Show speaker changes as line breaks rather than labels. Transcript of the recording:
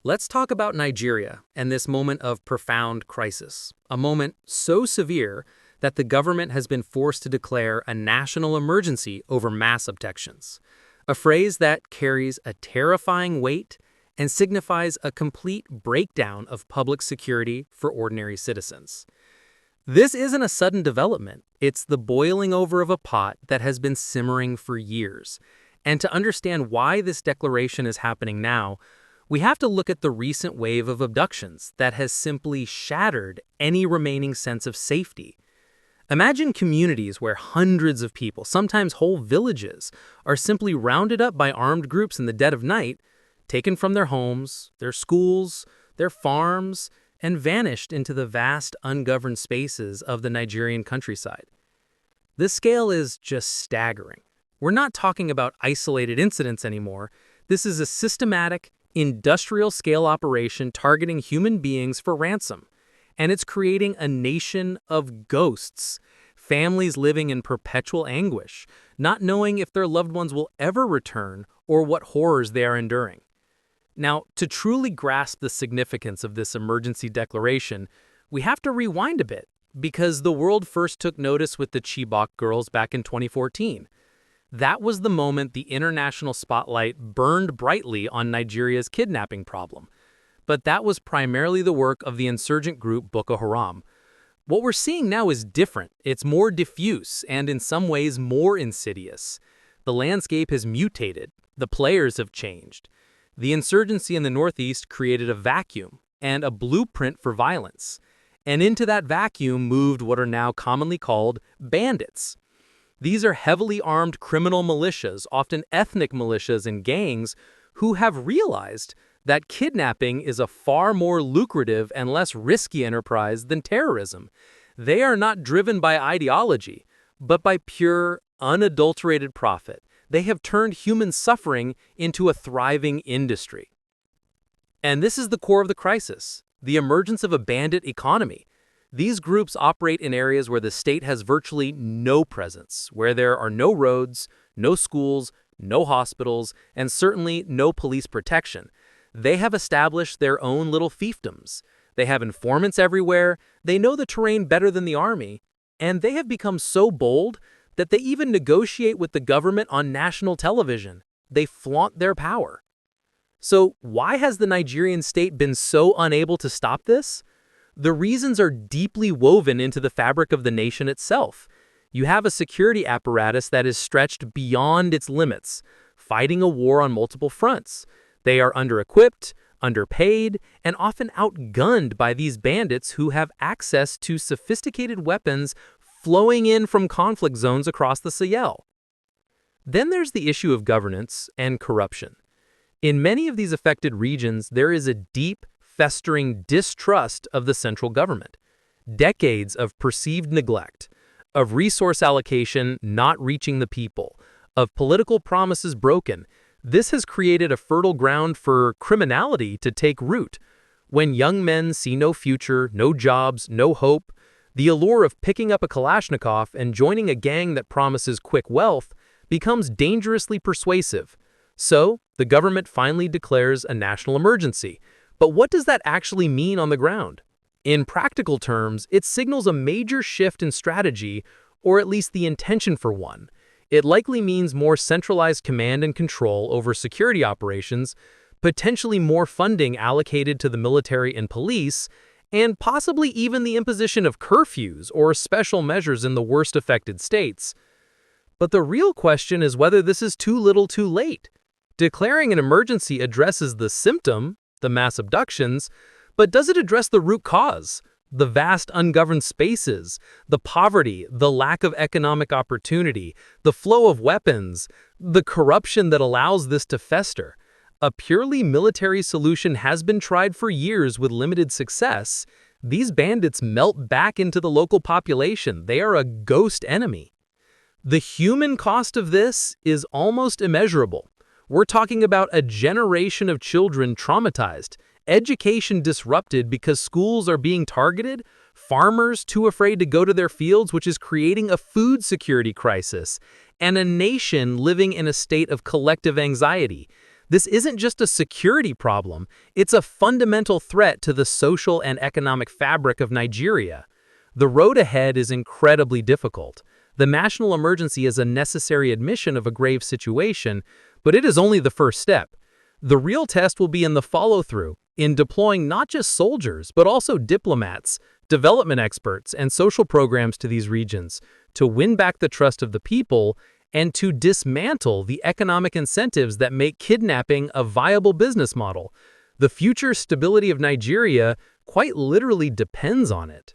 Let's talk about Nigeria and this moment of profound crisis, a moment so severe that the government has been forced to declare a national emergency over mass abductions, a phrase that carries a terrifying weight and signifies a complete breakdown of public security for ordinary citizens. This isn't a sudden development, it's the boiling over of a pot that has been simmering for years. And to understand why this declaration is happening now, we have to look at the recent wave of abductions that has simply shattered any remaining sense of safety. Imagine communities where hundreds of people, sometimes whole villages, are simply rounded up by armed groups in the dead of night, taken from their homes, their schools, their farms, and vanished into the vast, ungoverned spaces of the Nigerian countryside. This scale is just staggering. We're not talking about isolated incidents anymore. This is a systematic, industrial-scale operation targeting human beings for ransom. And it's creating a nation of ghosts, families living in perpetual anguish, not knowing if their loved ones will ever return or what horrors they are enduring. Now, to truly grasp the significance of this emergency declaration, we have to rewind a bit, because the world first took notice with the Chibok girls back in 2014. That was the moment the international spotlight burned brightly on Nigeria's kidnapping problem. But that was primarily the work of the insurgent group Boko Haram. What we're seeing now is different. It's more diffuse and in some ways more insidious. The landscape has mutated. The players have changed. The insurgency in the Northeast created a vacuum and a blueprint for violence. And into that vacuum moved what are now commonly called bandits. These are heavily armed criminal militias, often ethnic militias and gangs, who have realized that kidnapping is a far more lucrative and less risky enterprise than terrorism. They are not driven by ideology, but by pure, unadulterated profit. They have turned human suffering into a thriving industry. And this is the core of the crisis, the emergence of a bandit economy. These groups operate in areas where the state has virtually no presence, where there are no roads, no schools, no hospitals, and certainly no police protection. They have established their own little fiefdoms. They have informants everywhere, they know the terrain better than the army, and they have become so bold that they even negotiate with the government on national television. They flaunt their power. So why has the Nigerian state been so unable to stop this? The reasons are deeply woven into the fabric of the nation itself. You have a security apparatus that is stretched beyond its limits, fighting a war on multiple fronts. They are under-equipped, underpaid, and often outgunned by these bandits who have access to sophisticated weapons flowing in from conflict zones across the Sahel. Then there's the issue of governance and corruption. In many of these affected regions, there is a deep, festering distrust of the central government. Decades of perceived neglect, of resource allocation not reaching the people, of political promises broken. This has created a fertile ground for criminality to take root. When young men see no future, no jobs, no hope, the allure of picking up a Kalashnikov and joining a gang that promises quick wealth becomes dangerously persuasive. So, the government finally declares a national emergency. But what does that actually mean on the ground? In practical terms, it signals a major shift in strategy, or at least the intention for one. It likely means more centralized command and control over security operations, potentially more funding allocated to the military and police, and possibly even the imposition of curfews or special measures in the worst affected states. But the real question is whether this is too little too late. Declaring an emergency addresses the symptom, the mass abductions, but does it address the root cause? The vast ungoverned spaces, the poverty, the lack of economic opportunity, the flow of weapons, the corruption that allows this to fester. A purely military solution has been tried for years with limited success. These bandits melt back into the local population. They are a ghost enemy. The human cost of this is almost immeasurable. We're talking about a generation of children traumatized, education disrupted because schools are being targeted, farmers too afraid to go to their fields, which is creating a food security crisis, and a nation living in a state of collective anxiety. This isn't just a security problem, it's a fundamental threat to the social and economic fabric of Nigeria. The road ahead is incredibly difficult. The national emergency is a necessary admission of a grave situation, but it is only the first step. The real test will be in the follow-through, in deploying not just soldiers, but also diplomats, development experts, and social programs to these regions, to win back the trust of the people and to dismantle the economic incentives that make kidnapping a viable business model. The future stability of Nigeria quite literally depends on it.